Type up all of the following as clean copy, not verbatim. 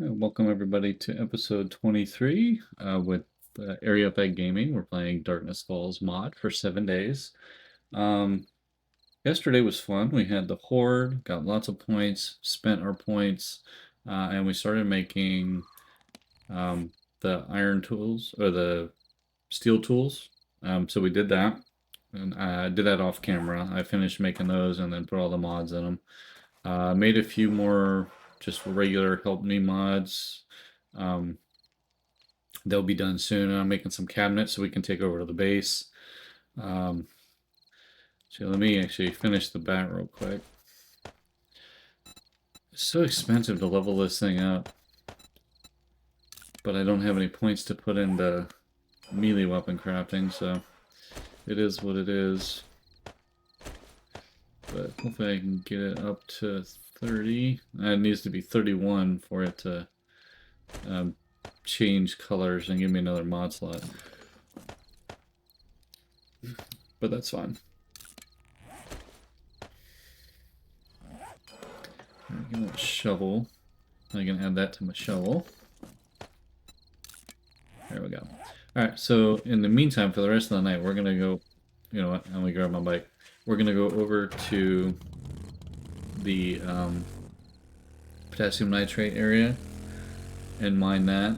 Welcome everybody to episode 23 with Area Effect Gaming. We're playing Darkness Falls mod for 7 days. Um, Yesterday was fun. We had the Horde, got lots of points, spent our points, and we started making the iron tools, or the steel tools. So we did that, and I did that off camera. I finished making those and then put all the mods in them. Made a few more just regular help me mods. Um, they'll be done soon. I'm making some cabinets so we can take over to the base. Um, so let me actually finish the bat real quick. It's so expensive to level this thing up, but I don't have any points to put into melee weapon crafting, so it is what it is. But hopefully I can get it up to 30. It needs to be 31 for it to change colors and give me another mod slot. But that's fine. Get a shovel. I can add that to my shovel. There we go. Alright, so in the meantime, for the rest of the night, we're going to go, you know what, let me grab my bike. We're going to go over to the potassium nitrate area and mine that.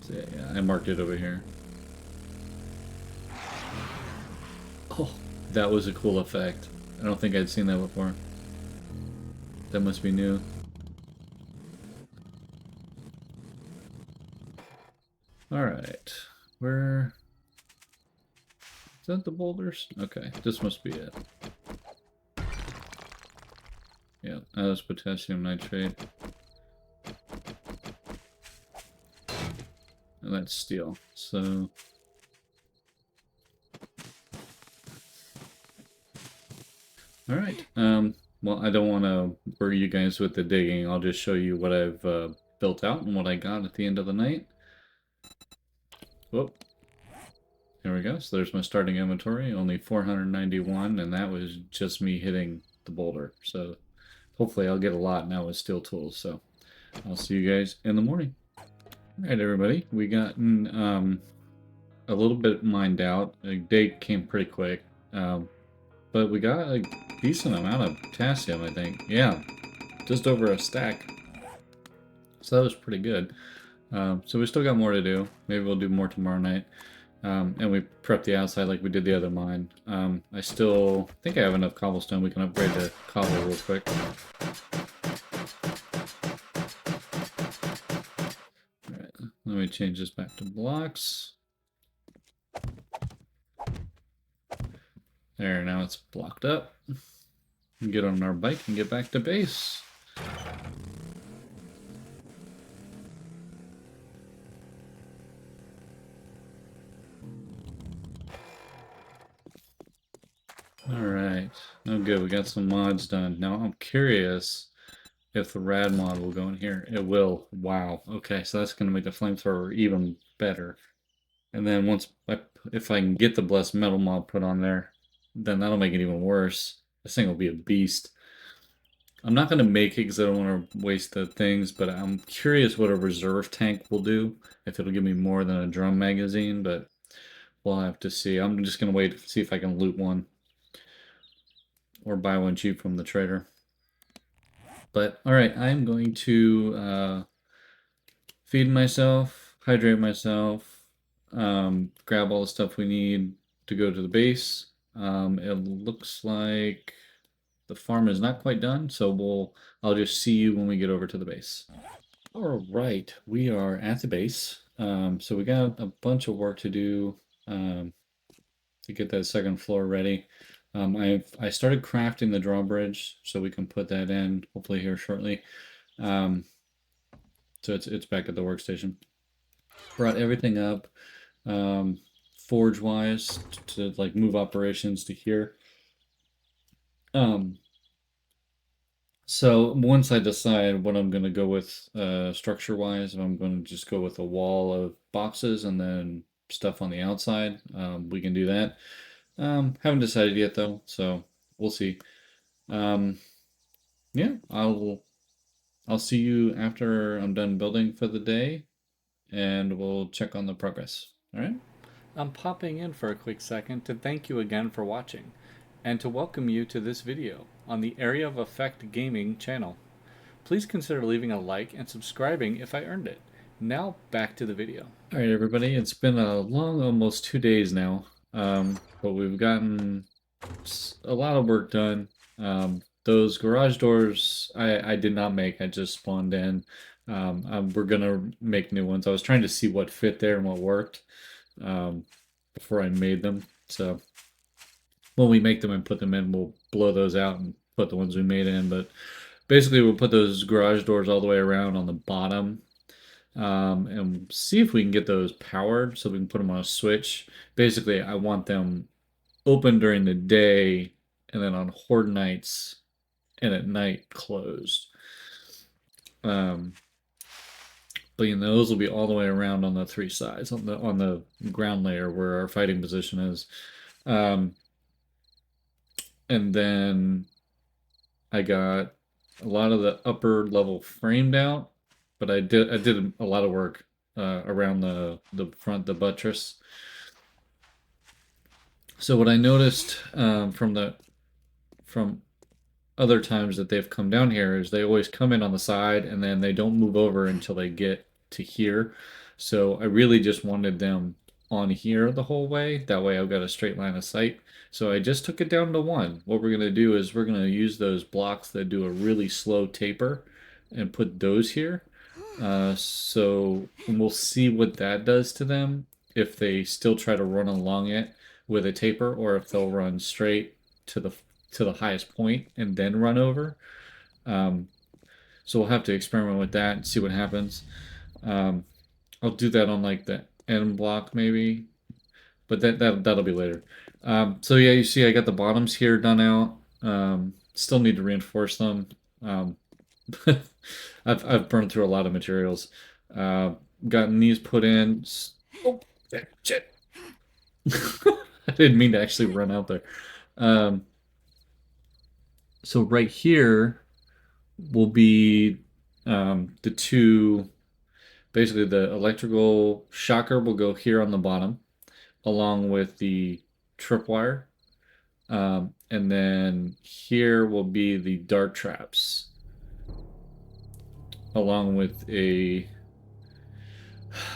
So, yeah, I marked it over here. Oh, that was a cool effect. I don't think I'd seen that before. That must be new. Alright, where... Is that the boulders? Okay, this must be it. Yeah, that was potassium nitrate. And that's steel, so... Alright, well, I don't want to bore you guys with the digging. I'll just show you what I've built out and what I got at the end of the night. Whoop. There we go. So there's my starting inventory, only 491, and that was just me hitting the boulder. So hopefully I'll get a lot now with steel tools. So I'll see you guys in the morning. All right, everybody. We gotten a little bit mined out. The day came pretty quick, but we got a decent amount of potassium, I think. Yeah, just over a stack. So that was pretty good. So we still got more to do. Maybe we'll do more tomorrow night. And we prep the outside like we did the other mine. I still think I have enough cobblestone. We can upgrade to cobble real quick. Alright, let me change this back to blocks. There, now it's blocked up. Get on our bike and get back to base. Alright, oh good, we got some mods done. Now I'm curious if the rad mod will go in here. It will. Wow. Okay, so that's going to make the flamethrower even better. And then if I can get the blessed metal mod put on there, then that'll make it even worse. This thing will be a beast. I'm not going to make it because I don't want to waste the things, but I'm curious what a reserve tank will do. If it'll give me more than a drum magazine, but we'll have to see. I'm just going to wait to see if I can loot one or buy one cheap from the trader. But alright, I'm going to feed myself, hydrate myself, grab all the stuff we need to go to the base. It looks like the farm is not quite done, so I'll just see you when we get over to the base. All right, we are at the base. So we got a bunch of work to do to get that second floor ready. I started crafting the drawbridge, so we can put that in hopefully here shortly. So it's back at the workstation. Brought everything up, forge wise, to like move operations to here. So once I decide what I'm going to go with structure wise, if I'm going to just go with a wall of boxes and then stuff on the outside, we can do that. Haven't decided yet though, so we'll see. Now yeah, I'll see you after I'm done building for the day, and we'll check on the progress. All right? I'm popping in for a quick second to thank you again for watching, and to welcome you to this video on the Area of Effect Gaming channel. Please consider leaving a like and subscribing if I earned it. Now back to the video. All right, everybody. It's been a long, almost 2 days now, but we've gotten a lot of work done. Those garage doors I did not make. I just spawned in. We're gonna make new ones. I was trying to see what fit there and what worked before I made them. So when we make them and put them in, we'll blow those out and put the ones we made in. But basically, we'll put those garage doors all the way around on the bottom, and see if we can get those powered so we can put them on a switch. Basically, I want them open during the day and then on horde nights and at night closed. Um, but those will be all the way around on the three sides on the ground layer where our fighting position is. And then I got a lot of the upper level framed out, but I did a lot of work around the front, the buttress. So what I noticed from other times that they've come down here is they always come in on the side and then they don't move over until they get to here. So I really just wanted them on here the whole way. That way I've got a straight line of sight. So I just took it down to one. What we're going to do is we're going to use those blocks that do a really slow taper and put those here. So we'll see what that does to them if they still try to run along it with a taper or if they'll run straight to the highest point and then run over. Um, so we'll have to experiment with that and see what happens. I'll do that on like the end block maybe, but that'll be later. So yeah, you see I got the bottoms here done out. Still need to reinforce them. I've burned through a lot of materials. Gotten these put in. Oh, shit. I didn't mean to actually run out there. So right here will be the two, basically the electrical shocker will go here on the bottom, along with the tripwire. And then here will be the dart traps, along with a...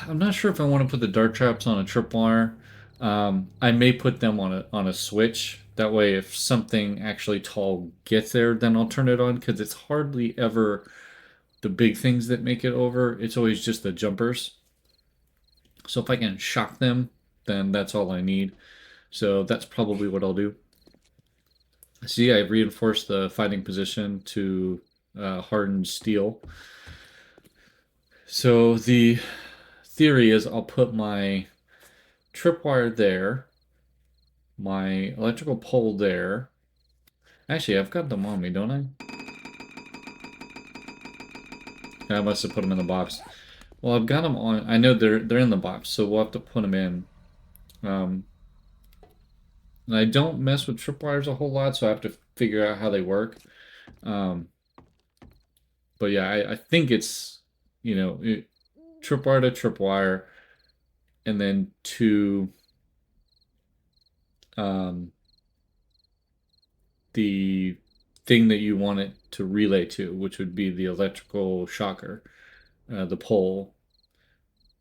I'm not sure if I want to put the dart traps on a tripwire. I may put them on a switch. That way, if something actually tall gets there, then I'll turn it on because it's hardly ever the big things that make it over. It's always just the jumpers. So if I can shock them, then that's all I need. So that's probably what I'll do. See, I reinforced the fighting position to hardened steel. So the theory is I'll put my tripwire there, my electrical pole there. Actually, I've got them on me, don't I? I must have put them in the box. Well, I've got them on. I know they're in the box, so we'll have to put them in. And I don't mess with tripwires a whole lot, so I have to figure out how they work. But yeah, I think it's, tripwire to tripwire, and then to the thing that you want it to relay to, which would be the electrical shocker, the pole,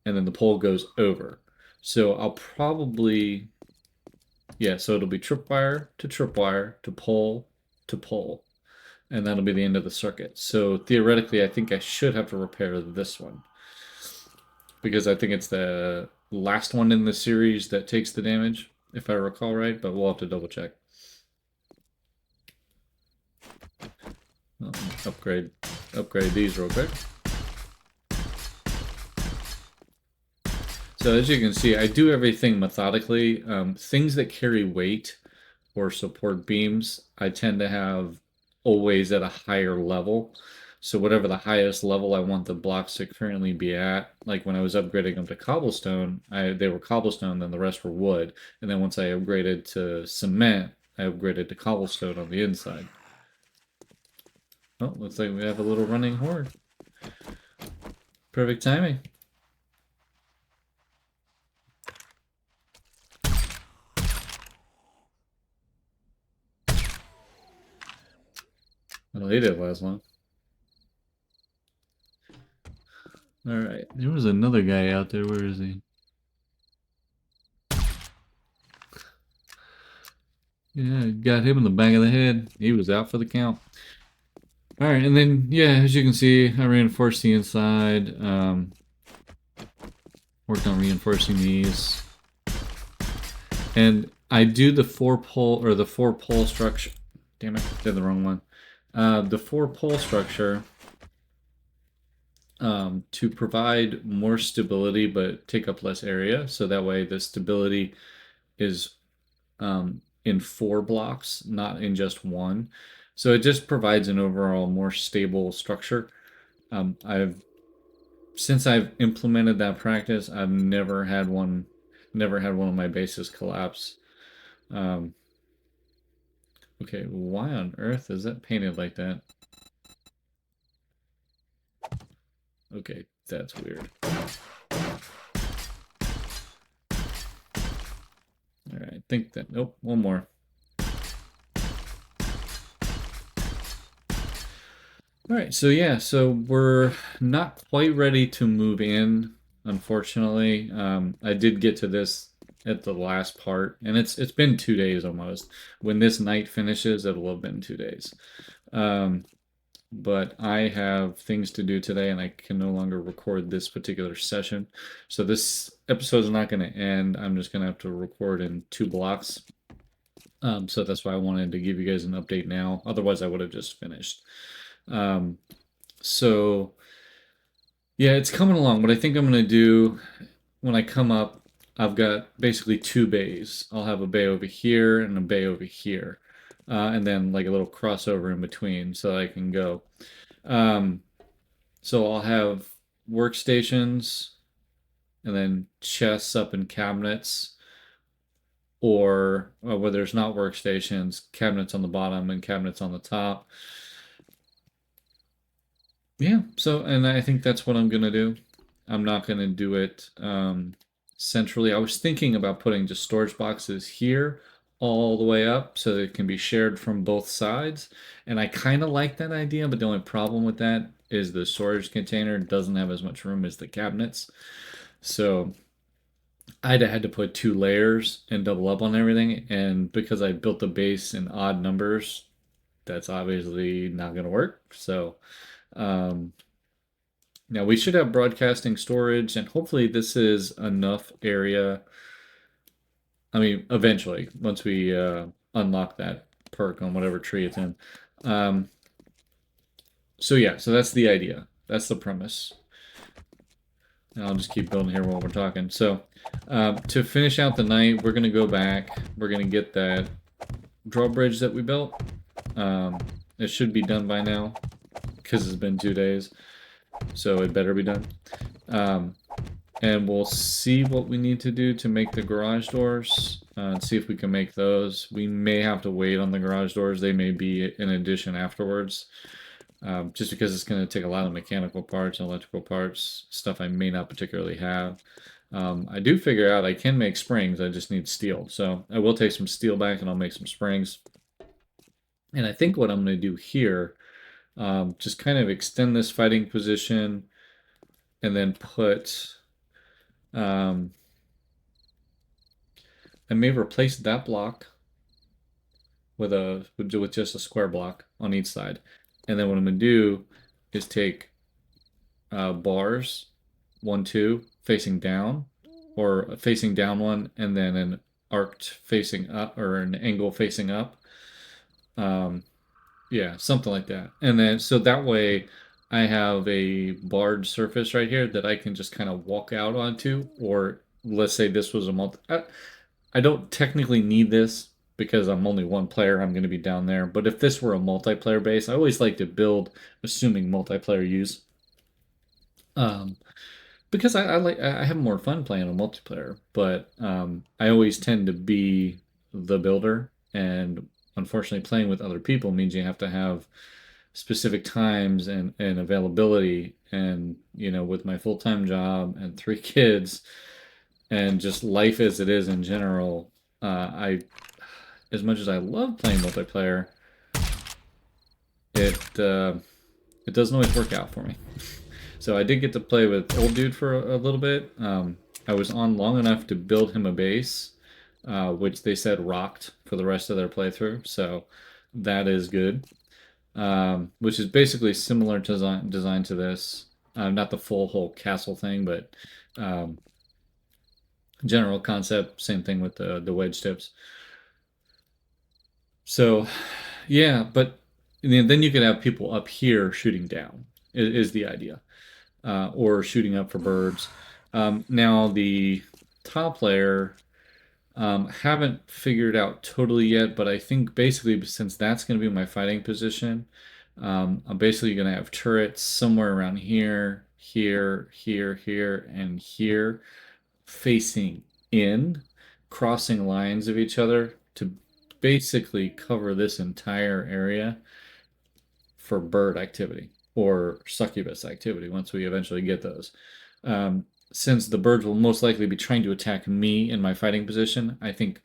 and then the pole goes over. So I'll probably, yeah, so it'll be tripwire to pole, and that'll be the end of the circuit. So theoretically, I think I should have to repair this one because I think it's the last one in the series that takes the damage, if I recall right, but we'll have to double check. Upgrade these real quick. So as you can see, I do everything methodically. Things that carry weight or support beams, I tend to have always at a higher level. So whatever the highest level I want the blocks to currently be at, like when I was upgrading them to cobblestone, they were cobblestone, then the rest were wood. And then once I upgraded to cement, I upgraded to cobblestone on the inside. Oh, looks like we have a little running horde. Perfect timing. Well, they didn't last long. Alright, there was another guy out there. Where is he? Yeah, got him in the back of the head. He was out for the count. Alright, and then, yeah, as you can see, I reinforced the inside. Worked on reinforcing these. And I do the four pole structure. Damn it, did the wrong one. The four pole structure to provide more stability but take up less area. So that way the stability is in 4 blocks, not in just one. So it just provides an overall more stable structure. Since I've implemented that practice, I've never had one of my bases collapse. Okay, why on earth is that painted like that? Okay, that's weird. Alright, I think that, nope, one more. Alright, so yeah, so we're not quite ready to move in, unfortunately. I did get to this at the last part, and it's been 2 days almost. When this night finishes, it'll have been 2 days. But I have things to do today, and I can no longer record this particular session. So this episode is not going to end. I'm just going to have to record in 2 blocks. So that's why I wanted to give you guys an update now. Otherwise, I would have just finished. So yeah, it's coming along. What I think I'm going to do when I come up, I've got basically 2 bays. I'll have a bay over here and a bay over here. And then like a little crossover in between so I can go. So I'll have workstations and then chests up in cabinets, or where there's not workstations, cabinets on the bottom and cabinets on the top. Yeah, so, and I think that's what I'm gonna do. I'm not gonna do it centrally. I was thinking about putting just storage boxes here all the way up so that it can be shared from both sides. And I kind of like that idea, but the only problem with that is the storage container doesn't have as much room as the cabinets. So I'd have had to put 2 layers and double up on everything. And because I built the base in odd numbers, that's obviously not going to work. So um, now we should have broadcasting storage, and hopefully this is enough area. I mean, eventually, once we unlock that perk on whatever tree it's in. So yeah, so that's the idea. That's the premise. And I'll just keep building here while we're talking. So to finish out the night, we're going to go back. We're going to get that drawbridge that we built. It should be done by now because it's been 2 days. So it better be done. And we'll see what we need to do to make the garage doors and see if we can make those. We may have to wait on the garage doors. They may be an addition afterwards. Just because it's going to take a lot of mechanical parts and electrical parts, stuff I may not particularly have. I do figure out I can make springs, I just need steel. So I will take some steel back and I'll make some springs. And I think what I'm going to do here, just kind of extend this fighting position and then put, I may replace that block with just a square block on each side. And then what I'm going to do is take bars, 1, 2, facing down, or facing down one, and then an arced facing up, or an angle facing up. Yeah, something like that. And then, so that way I have a barred surface right here that I can just kind of walk out onto, or let's say this was a multi... I don't technically need this because I'm only 1 player, I'm going to be down there. But if this were a multiplayer base, I always like to build assuming multiplayer use. Because I have more fun playing a multiplayer, but I always tend to be the builder, and unfortunately playing with other people means you have to have specific times and availability. And, with my full-time job and 3 kids and just life as it is in general, as much as I love playing multiplayer, it doesn't always work out for me. So I did get to play with old dude for a little bit. I was on long enough to build him a base, which they said rocked for the rest of their playthrough. So that is good. Which is basically similar to design to this. Not the full whole castle thing, but um, general concept. Same thing with the wedge tips. So yeah, but then you could have people up here shooting down. Is the idea, or shooting up for birds. Now the top layer. Haven't figured out totally yet, but I think basically since that's going to be my fighting position, I'm basically going to have turrets somewhere around here, here, here, here, and here, facing in, crossing lines of each other to basically cover this entire area for bird activity or succubus activity once we eventually get those. Since the birds will most likely be trying to attack me in my fighting position, I think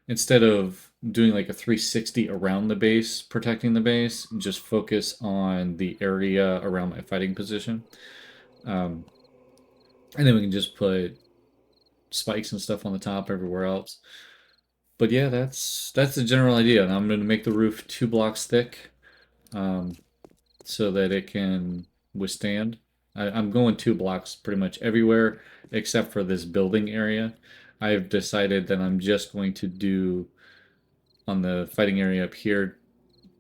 instead of doing like a 360 around the base, protecting the base, just focus on the area around my fighting position. And then we can just put spikes and stuff on the top everywhere else. But yeah, that's the general idea. And I'm going to make the roof 2 blocks thick, so that it can withstand. I'm going 2 blocks pretty much everywhere except for this building area. I've decided that I'm just going to do on the fighting area up here,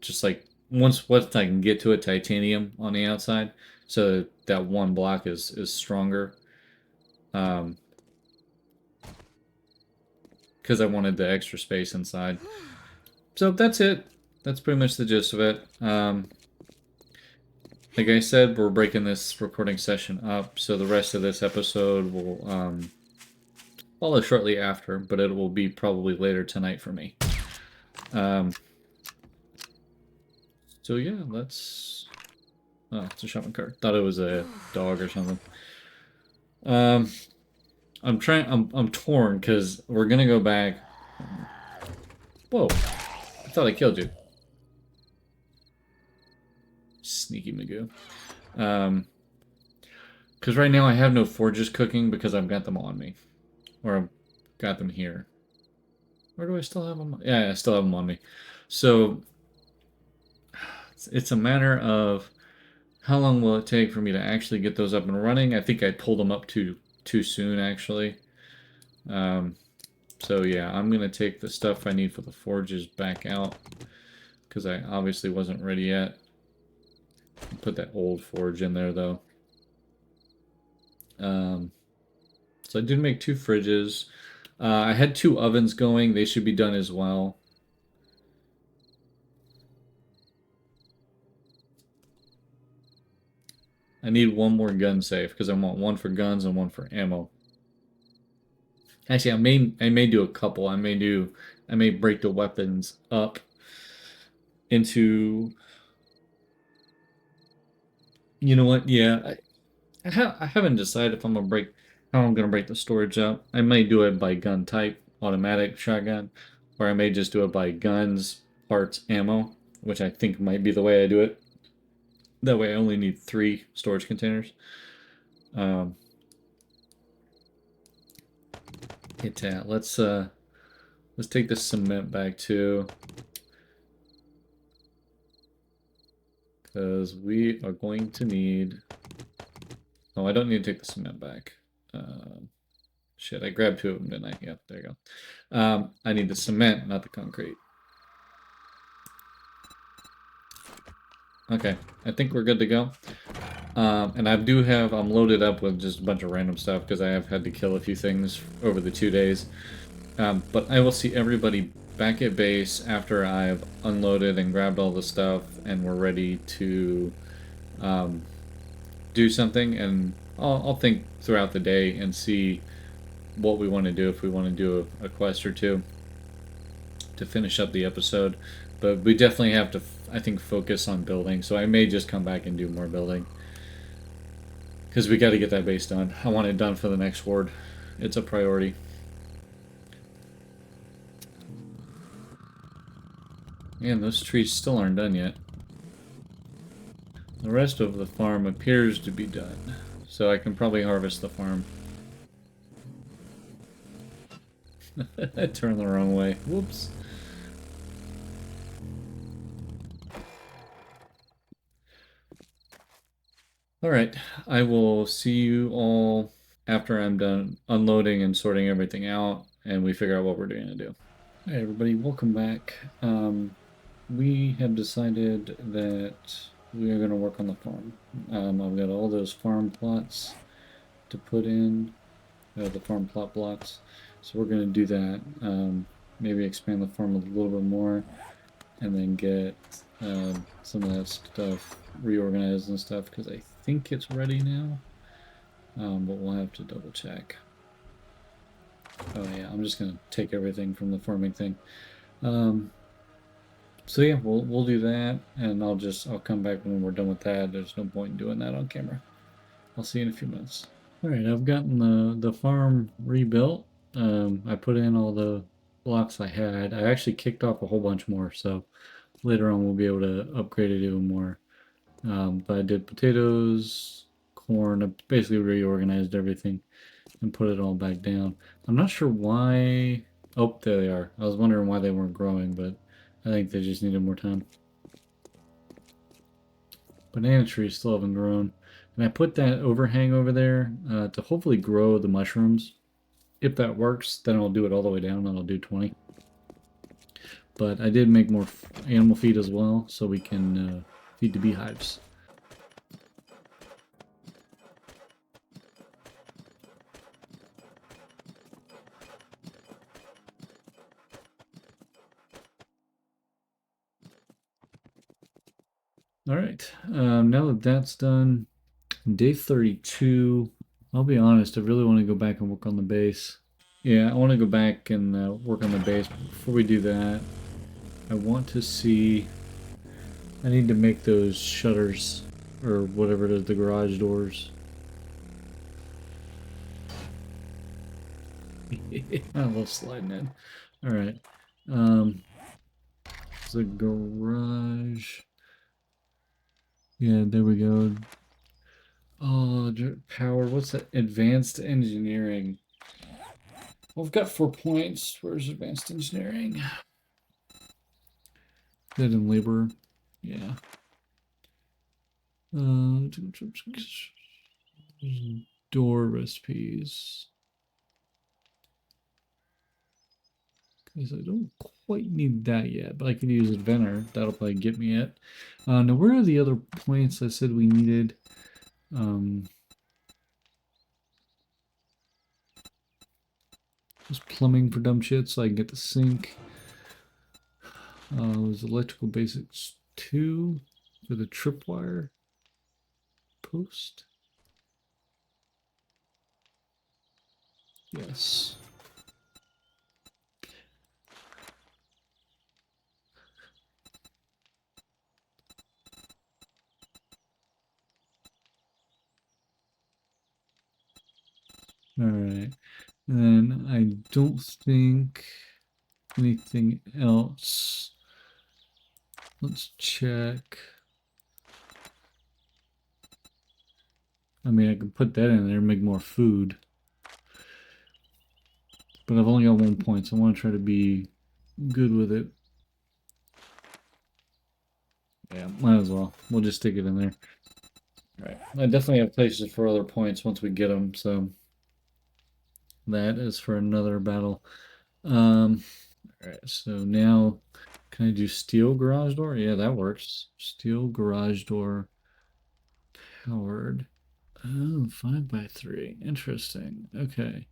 just like once I can get to it, titanium on the outside, so that 1 block is stronger. Because I wanted the extra space inside. So that's it. That's pretty much the gist of it. Like I said, we're breaking this recording session up, so the rest of this episode will follow shortly after, but it will be probably later tonight for me. So yeah, let's... Oh, it's a shopping cart. Thought it was a dog or something. I'm torn because we're gonna go back. Whoa! I thought I killed you. Sneaky Magoo. Because right now I have no forges cooking because I've got them on me. Or I've got them here. Where do I still have them? Yeah, I still have them on me. So it's a matter of how long will it take for me to actually get those up and running. I think I pulled them up too soon, actually. So yeah, I'm going to take the stuff I need for the forges back out because I obviously wasn't ready yet. Put that old forge in there, though. So I did make 2 fridges. I had 2 ovens going. They should be done as well. I need 1 more gun safe because I want 1 for guns and 1 for ammo. Actually, I may do a couple. I may break the weapons up into... You know what? Yeah, I haven't decided if I'm gonna break how I'm gonna break the storage up. I may do it by gun type, automatic, shotgun, or I may just do it by guns, parts, ammo, which I think might be the way I do it. That way I only need 3 storage containers. Let's take this cement back too. Because we are going to need... Oh, I don't need to take the cement back. Shit, I grabbed 2 of them, didn't I? Yep, there you go. I need the cement, not the concrete. Okay, I think we're good to go. And I'm loaded up with just a bunch of random stuff because I have had to kill a few things over the 2 days. But I will see everybody back at base after I've unloaded and grabbed all the stuff and we're ready to do something. And I'll think throughout the day and see what we want to do, if we want to do a quest or 2 to finish up the episode. But we definitely have to, I think, focus on building. So I may just come back and do more building. Because we got to get that base done. I want it done for the next horde. It's a priority. Man, those trees still aren't done yet. The rest of the farm appears to be done. So I can probably harvest the farm. I turned the wrong way. Whoops. Alright, I will see you all after I'm done unloading and sorting everything out and we figure out what we're going to do. Hey everybody, welcome back. We have decided that we are going to work on the farm. I've got all those farm plots to put in, the farm plot blocks. So we're going to do that. Maybe expand the farm a little bit more and then get some of that stuff reorganized and stuff because I think it's ready now. But we'll have to double check. Oh yeah, I'm just gonna take everything from the farming thing. So yeah, we'll do that, and I'll come back when we're done with that. There's no point in doing that on camera. I'll see you in a few minutes. All right, I've gotten the farm rebuilt. I put in all the blocks I had. I actually kicked off a whole bunch more, so later on we'll be able to upgrade it even more. But I did potatoes, corn. I basically reorganized everything and put it all back down. I'm not sure why. Oh, there they are. I was wondering why they weren't growing, but I think they just needed more time. Banana trees still haven't grown. And I put that overhang over there to hopefully grow the mushrooms. If that works, then I'll do it all the way down and I'll do 20. But I did make more animal feed as well, so we can feed the beehives. All right, now that that's done, day 32, I'll be honest, I really want to go back and work on the base. Yeah, I want to go back and work on the base. But before we do that, I want to see, I need to make those shutters, or whatever it is, the garage doors. I love sliding in. All right. The garage. Yeah, there we go. Oh, power. What's that? Advanced engineering. Well, I've got 4 points. Where's advanced engineering? Dead and labor. Yeah. Door recipes. Because I don't quite need that yet, but I could use Inventor. That'll probably get me it. Now, where are the other points I said we needed? Just plumbing for dumb shit so I can get the sink. It was electrical basics 2 for the tripwire post. Yes. All right. And then I don't think anything else. Let's check. I mean, I can put that in there and make more food. But I've only got 1 point, so I want to try to be good with it. Yeah, might as well. We'll just stick it in there. All right. I definitely have places for other points once we get them, so that is for another battle. All right, so now can I do steel garage door? Yeah, that works. Steel garage door powered. Oh, 5x3. Interesting. Okay.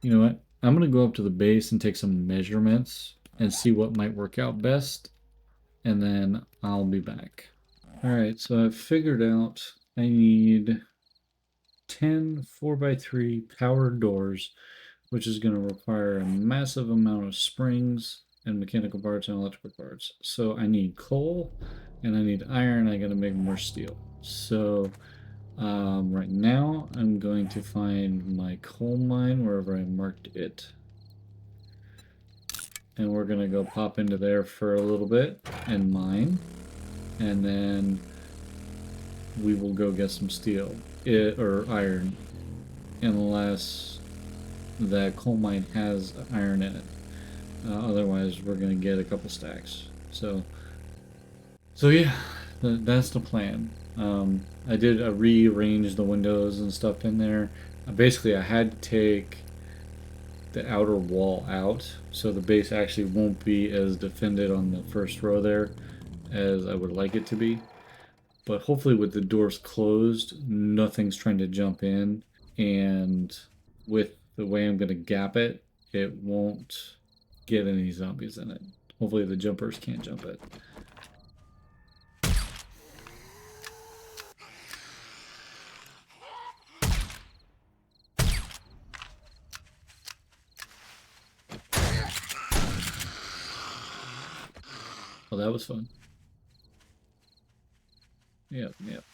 You know what? I'm going to go up to the base and take some measurements and see what might work out best. And then I'll be back. All right, so I've figured out I need 10 4x3 powered doors, which is going to require a massive amount of springs and mechanical parts and electrical parts. So I need coal and I need iron. I gotta make more steel. So right now I'm going to find my coal mine wherever I marked it. And we're gonna go pop into there for a little bit and mine. And then we will go get some steel or iron, unless that coal mine has iron in it. Otherwise, we're gonna get a couple stacks. So yeah, that's the plan. I did rearrange the windows and stuff in there. Basically, I had to take the outer wall out, so the base actually won't be as defended on the first row there as I would like it to be. But hopefully with the doors closed, nothing's trying to jump in, and with the way I'm going to gap it, it won't get any zombies in it. Hopefully the jumpers can't jump it. Oh, that was fun. Yep,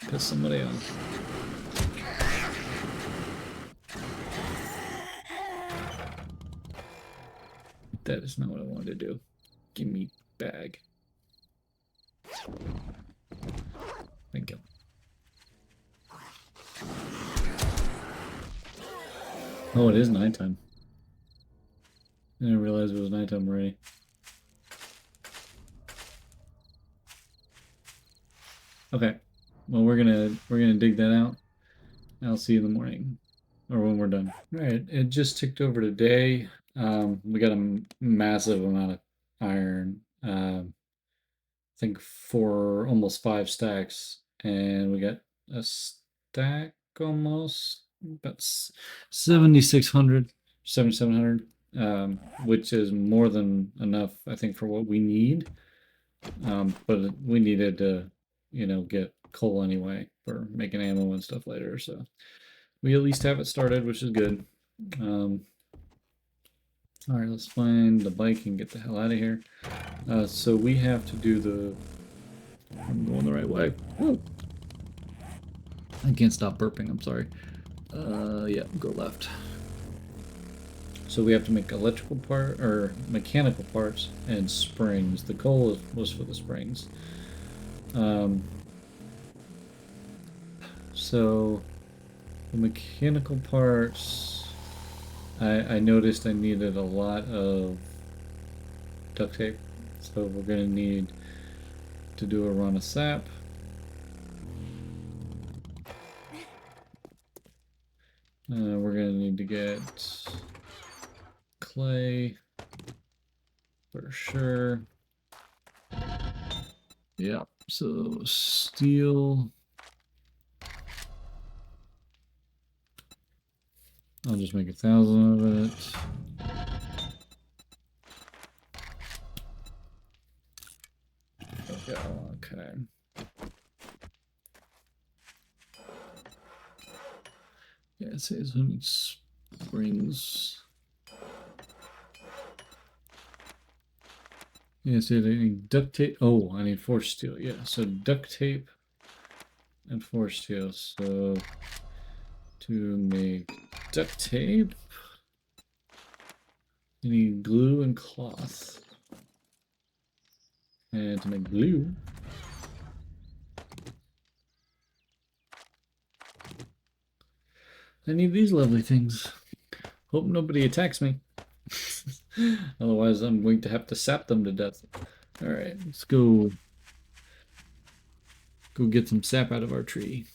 piss somebody off. That is not what I wanted to do. Give me bag. Thank you. Oh, it is nighttime. I didn't realize it was nighttime already. Okay. Well, we're gonna dig that out. I'll see you in the morning, or when we're done. All right. It just ticked over today. We got a massive amount of iron. I think for almost 5 stacks, and we got a stack almost, about 7,600, 7,700, which is more than enough, I think, for what we need. But we needed to, get coal anyway for making ammo and stuff later. So we at least have it started, which is good. All right, let's find the bike and get the hell out of here. So we have to do the. I'm going the right way. Woo. I can't stop burping. I'm sorry. Yeah, go left. So we have to make electrical part or mechanical parts and springs. The coal was for the springs. So the mechanical parts, I noticed I needed a lot of duct tape. So we're gonna need to do a run of sap. We're gonna need to get clay for sure. Yeah, so steel. I'll just make 1,000 of it. Okay. Yeah, it says how many springs. Yeah, so I need duct tape. Oh, I need force steel. Yeah, so duct tape and force steel. So to make duct tape, you need glue and cloth. And to make glue, I need these lovely things. Hope nobody attacks me. Otherwise, I'm going to have to sap them to death. All right, let's go get some sap out of our tree.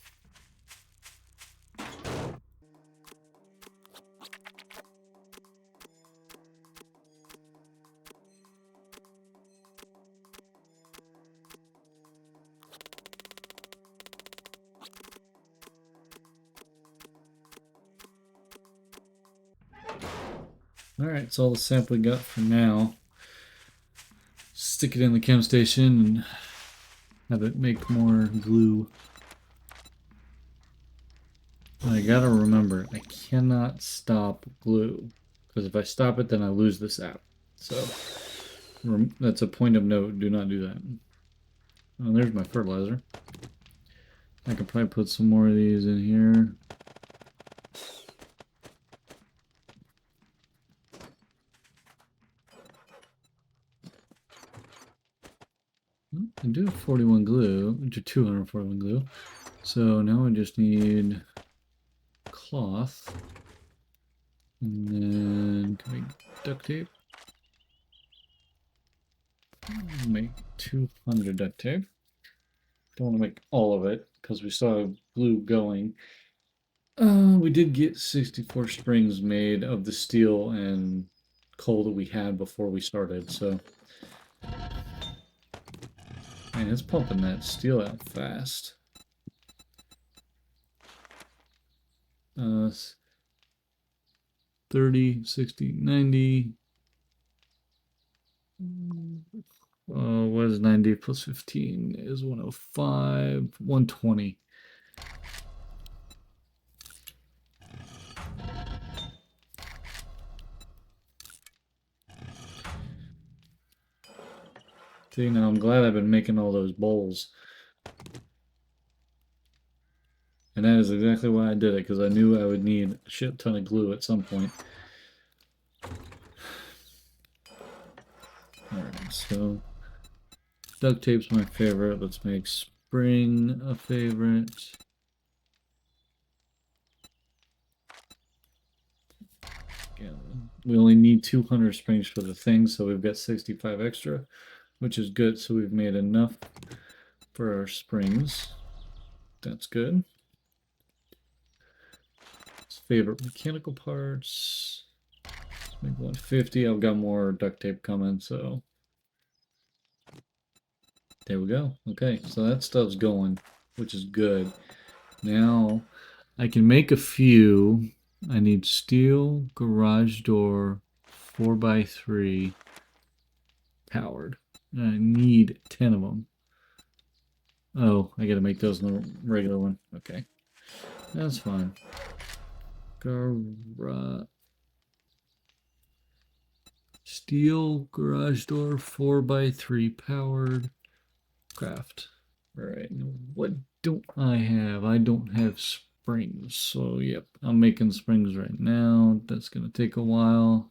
All right, it's all the sap we got for now. Stick it in the chem station and have it make more glue. And I gotta remember, I cannot stop glue, because if I stop it, then I lose the sap. So That's a point of note. Do not do that. Oh, there's my fertilizer. I could probably put some more of these in here. I do have 41 glue, 241 glue. So now I just need cloth. And then can we duct tape? Make 200 duct tape. Don't want to make all of it because we still have glue going. We did get 64 springs made of the steel and coal that we had before we started, so. Man, it's pumping that steel out fast. 30, 60, 90. What is 90 plus 15 is 105, 120. See, now I'm glad I've been making all those bowls. And that is exactly why I did it, because I knew I would need a shit ton of glue at some point. Alright, so duct tape's my favorite. Let's make spring a favorite. Yeah, we only need 200 springs for the thing, so we've got 65 extra, which is good. So we've made enough for our springs. That's good. Favorite mechanical parts. Let's make 150. I've got more duct tape coming, so there we go. Okay, so that stuff's going, which is good. Now I can make a few. I need steel garage door 4x3 powered. I need 10 of them. Oh, I gotta make those in the regular one. Okay, that's fine. Steel garage door 4x3 powered craft. All right, now what don't I have? I don't have springs. So, yep, I'm making springs right now. That's going to take a while.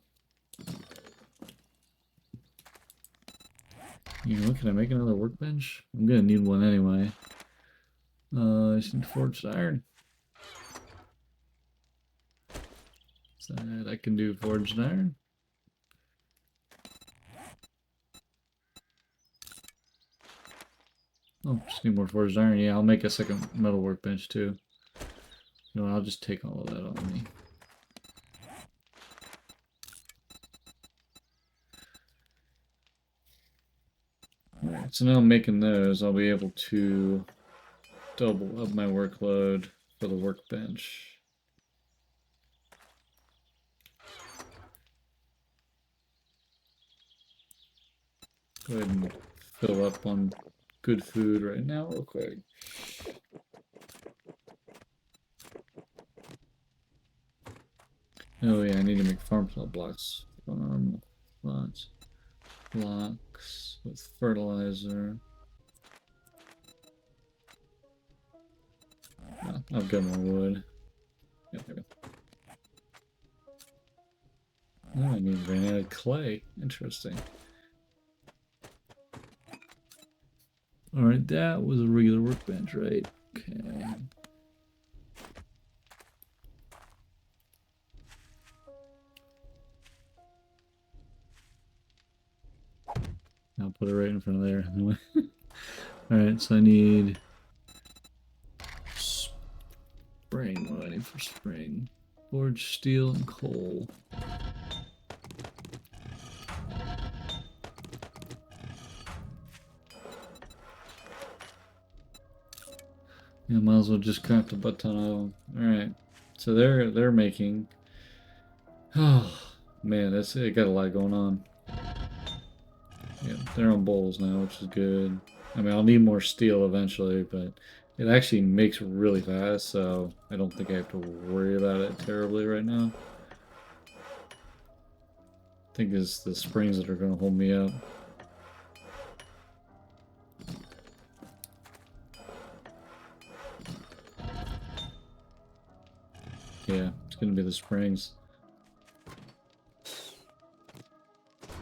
You know, can I make another workbench? I'm going to need one anyway. I just need forged iron. So I can do forged iron. Oh, just need more forged iron. Yeah, I'll make a second metal workbench too. You know, I'll just take all of that on me. Alright, so now I'm making those. I'll be able to double up my workload for the workbench. Go ahead and fill up on good food right now real quick. Oh yeah, I need to make farm plot blocks. Farm plots blocks with fertilizer. Oh, I've got more wood. Yeah, there we go. Oh, I need granite clay. Interesting. Alright, that was a regular workbench, right? Okay. I'll put it right in front of there. Alright, so I need spring. What do I need for spring? Forged steel and coal. Yeah, might as well just craft a butt ton of them. Alright. So they're making. Oh man, that's it, got a lot going on. Yeah, they're on bowls now, which is good. I mean, I'll need more steel eventually, but it actually makes really fast, so I don't think I have to worry about it terribly right now. I think it's the springs that are going to hold me up. Yeah, it's gonna be the springs.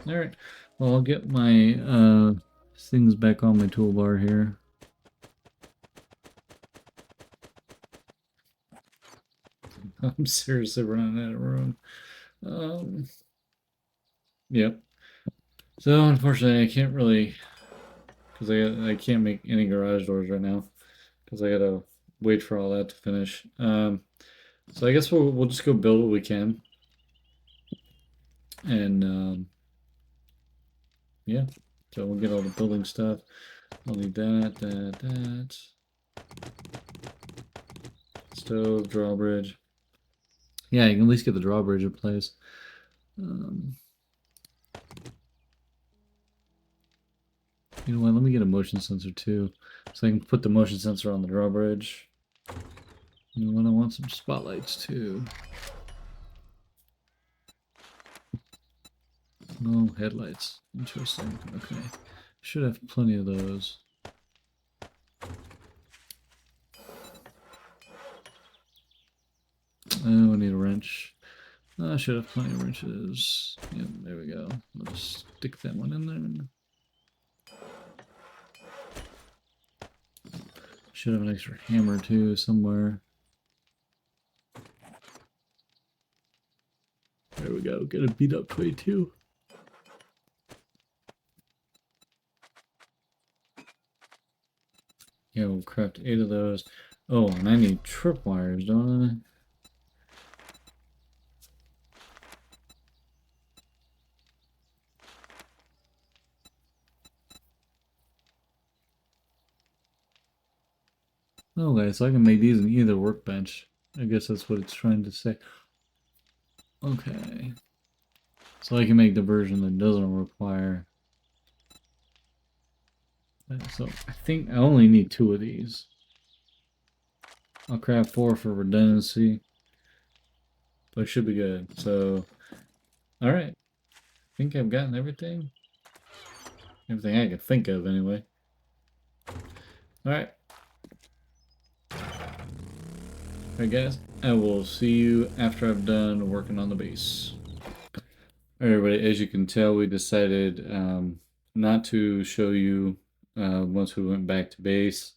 Alright. Well, I'll get my things back on my toolbar here. I'm seriously running out of room. Yep. So unfortunately, I can't really, because I can't make any garage doors right now, because I gotta wait for all that to finish. So I guess we'll just go build what we can, and yeah. So we'll get all the building stuff. I'll need that. Stove, drawbridge. Yeah, you can at least get the drawbridge in place. You know what? Let me get a motion sensor too, so I can put the motion sensor on the drawbridge. You know what? I want some spotlights too. No headlights. Interesting. Okay. Should have plenty of those. Oh, I need a wrench. I should have plenty of wrenches. Yeah, there we go. I'll just stick that one in there. Should have an extra hammer too somewhere. There we go. Get a beat up 22. Yeah, we'll craft 8 of those. Oh, and I need tripwires, don't I? Okay, so I can make these in either workbench. I guess that's what it's trying to say. Okay. So I can make the version that doesn't require. So I think I only need 2 of these. I'll craft 4 for redundancy. But it should be good. So, alright. I think I've gotten everything. Everything I can think of, anyway. Alright. Alright, guys. I will see you after I've done working on the base. Alright, everybody. As you can tell, we decided not to show you once we went back to base.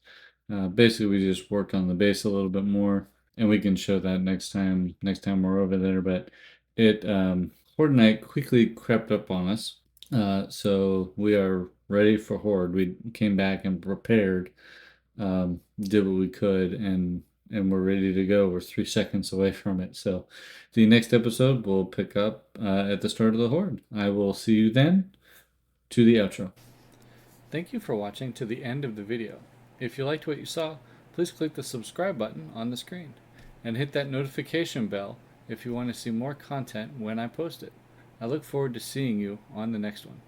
Basically, we just worked on the base a little bit more, and we can show that next time we're over there. But it Horde Night quickly crept up on us, so we are ready for Horde. We came back and prepared, did what we could, and we're ready to go. We're 3 seconds away from it. So the next episode will pick up at the start of the Horde. I will see you then. To the outro. Thank you for watching to the end of the video. If you liked what you saw, please click the subscribe button on the screen and hit that notification bell if you want to see more content when I post it. I look forward to seeing you on the next one.